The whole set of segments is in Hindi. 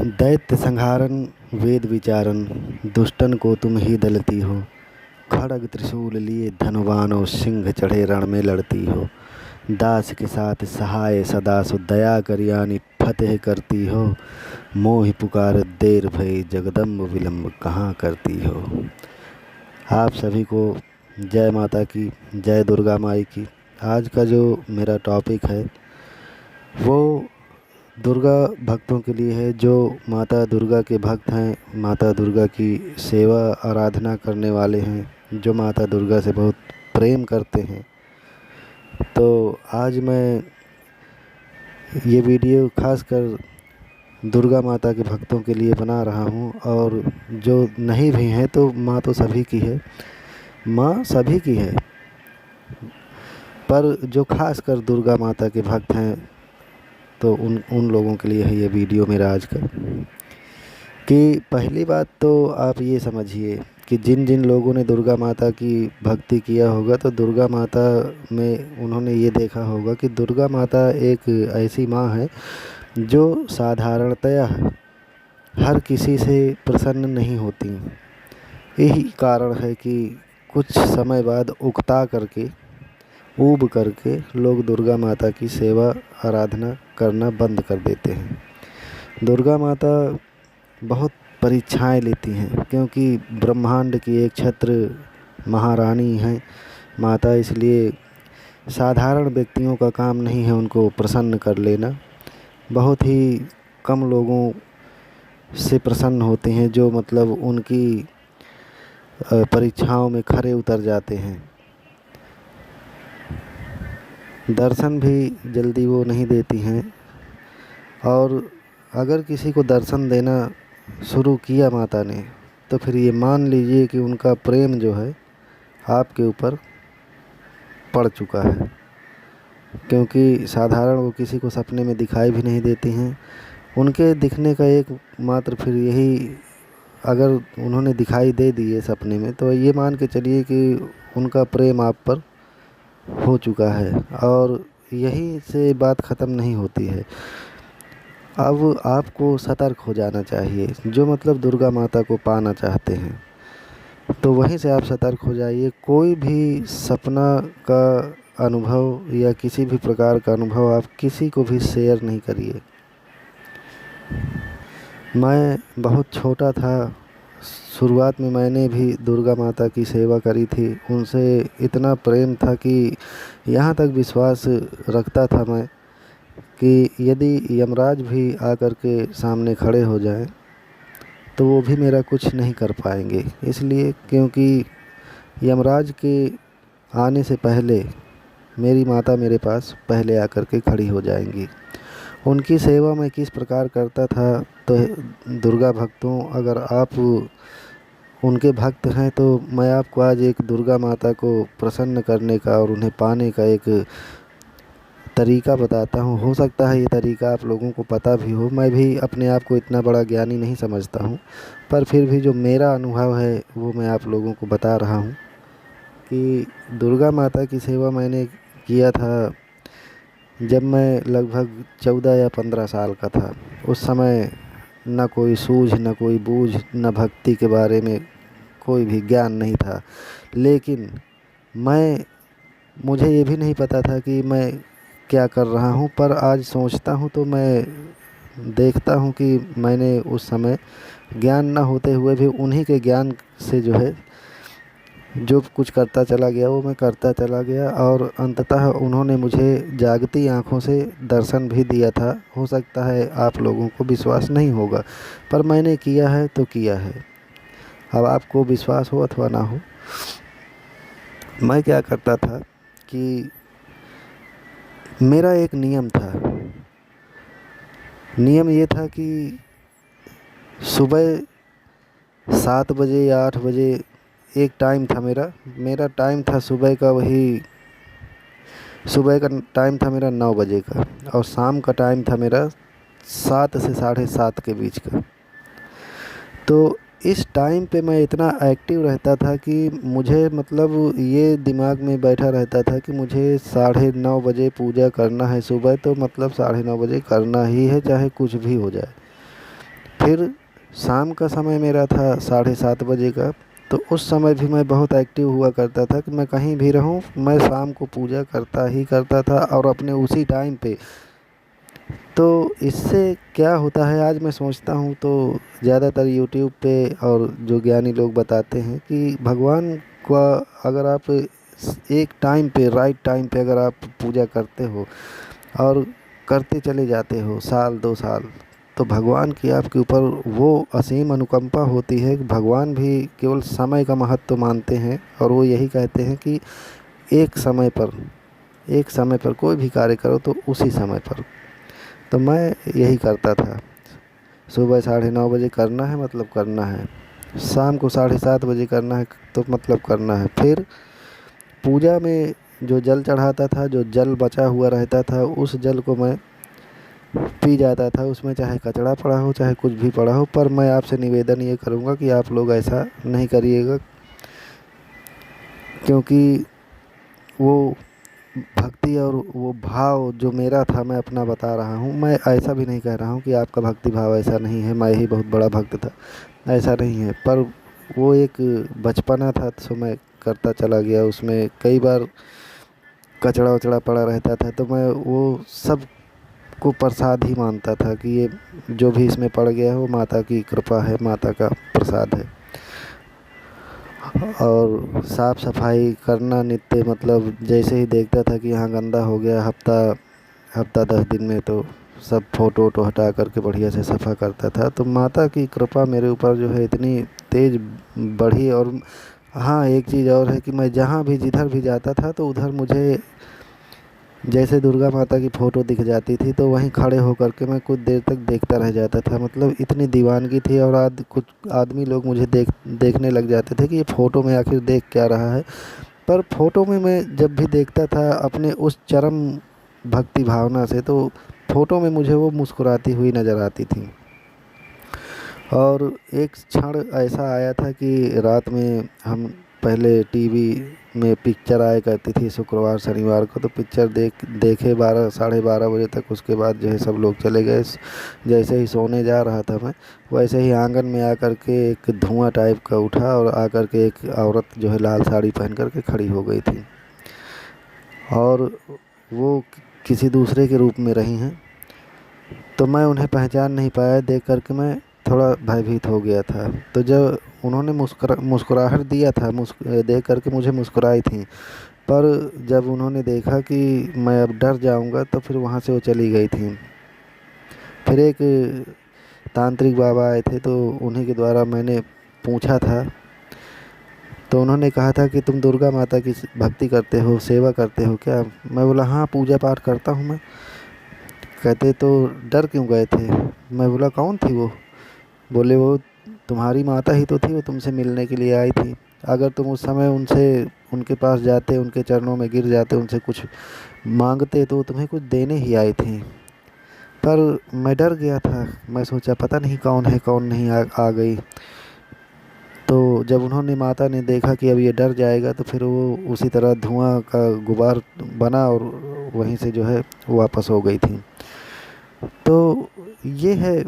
दैत्य संहारन वेद विचारन दुष्टन को तुम ही दलती हो। खड्ग त्रिशूल लिए धनुवान और सिंह चढ़े रण में लड़ती हो। दास के साथ सहाय सदा सो दया करियानी फतेह करती हो। मोहि पुकार देर भई जगदम्ब विलम्ब कहाँ करती हो। आप सभी को जय माता की, जय दुर्गा माई की। आज का जो मेरा टॉपिक है वो दुर्गा भक्तों के लिए है, जो माता दुर्गा के भक्त हैं, माता दुर्गा की सेवा आराधना करने वाले हैं, जो माता दुर्गा से बहुत प्रेम करते हैं। तो आज मैं ये वीडियो खासकर दुर्गा माता के भक्तों के लिए बना रहा हूँ, और जो नहीं भी हैं तो माँ तो सभी की है, माँ सभी की है, पर जो खासकर दुर्गा माता के भक्त हैं तो उन लोगों के लिए है ये वीडियो मेरा आज का। कि पहली बात तो आप ये समझिए कि जिन जिन लोगों ने दुर्गा माता की भक्ति किया होगा तो दुर्गा माता में उन्होंने ये देखा होगा कि दुर्गा माता एक ऐसी माँ है जो साधारणतया हर किसी से प्रसन्न नहीं होती। यही कारण है कि कुछ समय बाद उकता करके, ऊब करके लोग दुर्गा माता की सेवा आराधना करना बंद कर देते हैं। दुर्गा माता बहुत परीक्षाएं लेती हैं, क्योंकि ब्रह्मांड की एक छत्र महारानी हैं माता, इसलिए साधारण व्यक्तियों का काम नहीं है उनको प्रसन्न कर लेना। बहुत ही कम लोगों से प्रसन्न होते हैं जो मतलब उनकी परीक्षाओं में खरे उतर जाते हैं। दर्शन भी जल्दी वो नहीं देती हैं, और अगर किसी को दर्शन देना शुरू किया माता ने तो फिर ये मान लीजिए कि उनका प्रेम जो है आपके ऊपर पड़ चुका है, क्योंकि साधारण वो किसी को सपने में दिखाई भी नहीं देती हैं। उनके दिखने का एक मात्र फिर यही, अगर उन्होंने दिखाई दे दिए सपने में तो ये मान के चलिए कि उनका प्रेम आप पर हो चुका है, और यही से बात ख़त्म नहीं होती है। अब आपको सतर्क हो जाना चाहिए, जो मतलब दुर्गा माता को पाना चाहते हैं तो वहीं से आप सतर्क हो जाइए। कोई भी सपना का अनुभव या किसी भी प्रकार का अनुभव आप किसी को भी शेयर नहीं करिए। मैं बहुत छोटा था, शुरुआत में मैंने भी दुर्गा माता की सेवा करी थी। उनसे इतना प्रेम था कि यहाँ तक विश्वास रखता था मैं कि यदि यमराज भी आकर के सामने खड़े हो जाएं तो वो भी मेरा कुछ नहीं कर पाएंगे, इसलिए क्योंकि यमराज के आने से पहले मेरी माता मेरे पास पहले आकर के खड़ी हो जाएंगी। उनकी सेवा मैं किस प्रकार करता था, तो दुर्गा भक्तों, अगर आप उनके भक्त हैं तो मैं आपको आज एक दुर्गा माता को प्रसन्न करने का और उन्हें पाने का एक तरीका बताता हूँ। हो सकता है ये तरीका आप लोगों को पता भी हो, मैं भी अपने आप को इतना बड़ा ज्ञानी नहीं समझता हूँ, पर फिर भी जो मेरा अनुभव है वो मैं आप लोगों को बता रहा हूँ। कि दुर्गा माता की सेवा मैंने किया था जब मैं लगभग 14 या 15 साल का था। उस समय न कोई सूझ, न कोई बूझ, न भक्ति के बारे में कोई भी ज्ञान नहीं था, लेकिन मुझे ये भी नहीं पता था कि मैं क्या कर रहा हूँ। पर आज सोचता हूँ तो मैं देखता हूँ कि मैंने उस समय ज्ञान न होते हुए भी उन्हीं के ज्ञान से जो है जो कुछ करता चला गया वो मैं करता चला गया, और अंततः उन्होंने मुझे जागती आँखों से दर्शन भी दिया था। हो सकता है आप लोगों को विश्वास नहीं होगा, पर मैंने किया है तो किया है। अब आपको विश्वास हो अथवा ना हो, मैं क्या करता था कि मेरा एक नियम था। नियम ये था कि सुबह 7 बजे या 8 बजे एक टाइम था मेरा टाइम था सुबह का, वही सुबह का टाइम था मेरा 9 बजे का, और शाम का टाइम था मेरा 7 से 7:30 के बीच का। तो इस टाइम पे मैं इतना एक्टिव रहता था कि मुझे मतलब ये दिमाग में बैठा रहता था कि मुझे 9:30 बजे पूजा करना है सुबह, तो मतलब 9:30 बजे करना ही है, चाहे कुछ भी हो जाए। फिर शाम का समय मेरा था 7:30 बजे का। तो उस समय भी मैं बहुत एक्टिव हुआ करता था कि मैं कहीं भी रहूं, मैं शाम को पूजा करता ही करता था और अपने उसी टाइम पे। तो इससे क्या होता है, आज मैं सोचता हूँ तो ज़्यादातर यूट्यूब पे और जो ज्ञानी लोग बताते हैं कि भगवान का अगर आप एक टाइम पे, राइट टाइम पे अगर आप पूजा करते हो और करते चले जाते हो साल 2 साल, तो भगवान की आपके ऊपर वो असीम अनुकंपा होती है कि भगवान भी केवल समय का महत्व मानते हैं और वो यही कहते हैं कि एक समय पर, एक समय पर कोई भी कार्य करो तो उसी समय पर। तो मैं यही करता था, सुबह 9:30 बजे करना है मतलब करना है, शाम को 7:30 बजे करना है तो मतलब करना है। फिर पूजा में जो जल चढ़ाता था, जो जल बचा हुआ रहता था, उस जल को मैं पी जाता था। उसमें चाहे कचरा पड़ा हो, चाहे कुछ भी पड़ा हो, पर मैं आपसे निवेदन ये करूँगा कि आप लोग ऐसा नहीं करिएगा, क्योंकि वो भक्ति और वो भाव जो मेरा था, मैं अपना बता रहा हूँ। मैं ऐसा भी नहीं कह रहा हूँ कि आपका भक्ति भाव ऐसा नहीं है, मैं ही बहुत बड़ा भक्त था, ऐसा नहीं है। पर वो एक बचपना था तो मैं करता चला गया। उसमें कई बार कचरा वचड़ा पड़ा रहता था तो मैं वो सब को प्रसाद ही मानता था कि ये जो भी इसमें पड़ गया है वो माता की कृपा है, माता का प्रसाद है। और साफ़ सफाई करना नित्य, मतलब जैसे ही देखता था कि यहाँ गंदा हो गया, हफ्ता हफ्ता 10 दिन में, तो सब फ़ोटो वोटो हटा करके बढ़िया से सफ़ा करता था। तो माता की कृपा मेरे ऊपर जो है इतनी तेज़ बढ़ी। और हाँ, एक चीज़ और है कि मैं जहाँ भी जिधर भी जाता था तो उधर मुझे जैसे दुर्गा माता की फ़ोटो दिख जाती थी तो वहीं खड़े होकर के मैं कुछ देर तक देखता रह जाता था। मतलब इतनी दीवानगी थी। और कुछ आदमी लोग मुझे देखने लग जाते थे कि ये फ़ोटो में आखिर देख क्या रहा है। पर फ़ोटो में मैं जब भी देखता था अपने उस चरम भक्ति भावना से, तो फ़ोटो में मुझे वो मुस्कुराती हुई नज़र आती थी। और एक क्षण ऐसा आया था कि रात में हम पहले टीवी में पिक्चर आया करती थी शुक्रवार शनिवार को, तो पिक्चर देखे 12 साढ़े 12 बजे तक। उसके बाद जो है सब लोग चले गए। जैसे ही सोने जा रहा था मैं, वैसे ही आंगन में आकर के एक धुआं टाइप का उठा और आकर के एक औरत जो है लाल साड़ी पहन कर के खड़ी हो गई थी। और वो किसी दूसरे के रूप में रही हैं। तो मैं उन्हें पहचान नहीं पाया। देख कर के मैं थोड़ा भयभीत हो गया था। तो जब उन्होंने मुस्कुराहट दिया था, देख कर के मुझे मुस्कुराई थी। पर जब उन्होंने देखा कि मैं अब डर जाऊंगा तो फिर वहाँ से वो चली गई थी। फिर एक तांत्रिक बाबा आए थे तो उन्हीं के द्वारा मैंने पूछा था। तो उन्होंने कहा था कि तुम दुर्गा माता की भक्ति करते हो, सेवा करते हो क्या? मैं बोला हाँ, पूजा पाठ करता हूँ मैं। कहते तो डर क्यों गए थे? मैं बोला कौन थी वो? बोले वो तुम्हारी माता ही तो थी, वो तुमसे मिलने के लिए आई थी। अगर तुम उस समय उनसे, उनके पास जाते, उनके चरणों में गिर जाते, उनसे कुछ मांगते तो वो तुम्हें कुछ देने ही आई थी। पर मैं डर गया था। मैं सोचा पता नहीं कौन है कौन नहीं, आ गई। तो जब उन्होंने, माता ने देखा कि अब ये डर जाएगा, तो फिर वो उसी तरह धुआं का गुबार बना और वहीं से जो है वापस हो गई थी। तो ये है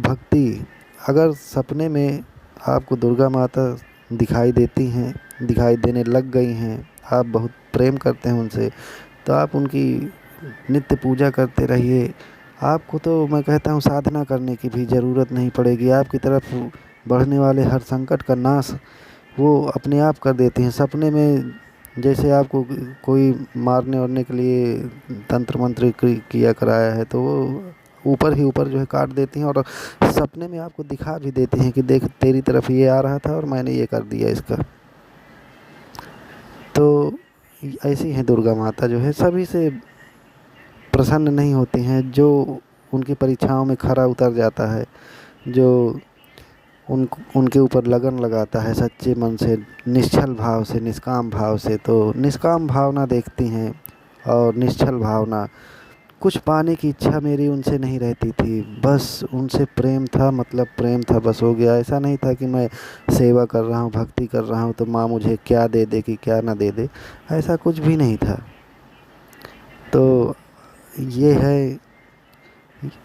भक्ति। अगर सपने में आपको दुर्गा माता दिखाई देती हैं, दिखाई देने लग गई हैं, आप बहुत प्रेम करते हैं उनसे, तो आप उनकी नित्य पूजा करते रहिए। आपको तो मैं कहता हूँ साधना करने की भी ज़रूरत नहीं पड़ेगी। आपकी तरफ बढ़ने वाले हर संकट का नाश वो अपने आप कर देती हैं। सपने में जैसे आपको कोई मारने वारने के लिए तंत्र मंत्र किया कराया है, तो वो ऊपर ही ऊपर जो है काट देती हैं। और सपने में आपको दिखा भी देती हैं कि देख तेरी तरफ ये आ रहा था और मैंने ये कर दिया इसका। तो ऐसी हैं दुर्गा माता, जो है सभी से प्रसन्न नहीं होती हैं। जो उनकी परीक्षाओं में खरा उतर जाता है, जो उनके ऊपर लगन लगाता है सच्चे मन से, निश्चल भाव से, निष्काम भाव से, तो निष्काम भावना देखती हैं। और निश्चल भावना, कुछ पाने की इच्छा मेरी उनसे नहीं रहती थी, बस उनसे प्रेम था, मतलब प्रेम था, बस हो गया। ऐसा नहीं था कि मैं सेवा कर रहा हूँ, भक्ति कर रहा हूँ तो माँ मुझे क्या दे दे कि क्या ना दे दे, ऐसा कुछ भी नहीं था। तो ये है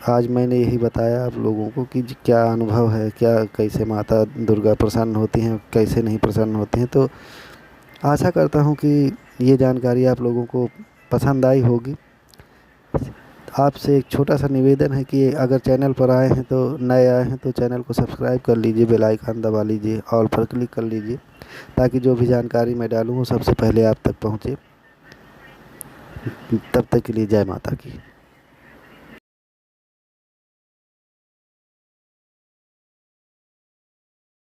आज मैंने यही बताया आप लोगों को कि क्या अनुभव है, क्या कैसे माता दुर्गा प्रसन्न होती हैं, कैसे नहीं प्रसन्न होती हैं। तो आशा करता हूँ कि ये जानकारी आप लोगों को पसंद आई होगी। आपसे एक छोटा सा निवेदन है कि अगर चैनल पर आए हैं तो नए आए हैं तो चैनल को सब्सक्राइब कर लीजिए, बेल आइकन दबा लीजिए, ऑल पर क्लिक कर लीजिए, ताकि जो भी जानकारी मैं डालूँ वो सबसे पहले आप तक पहुँचे। तब तक के लिए जय माता की।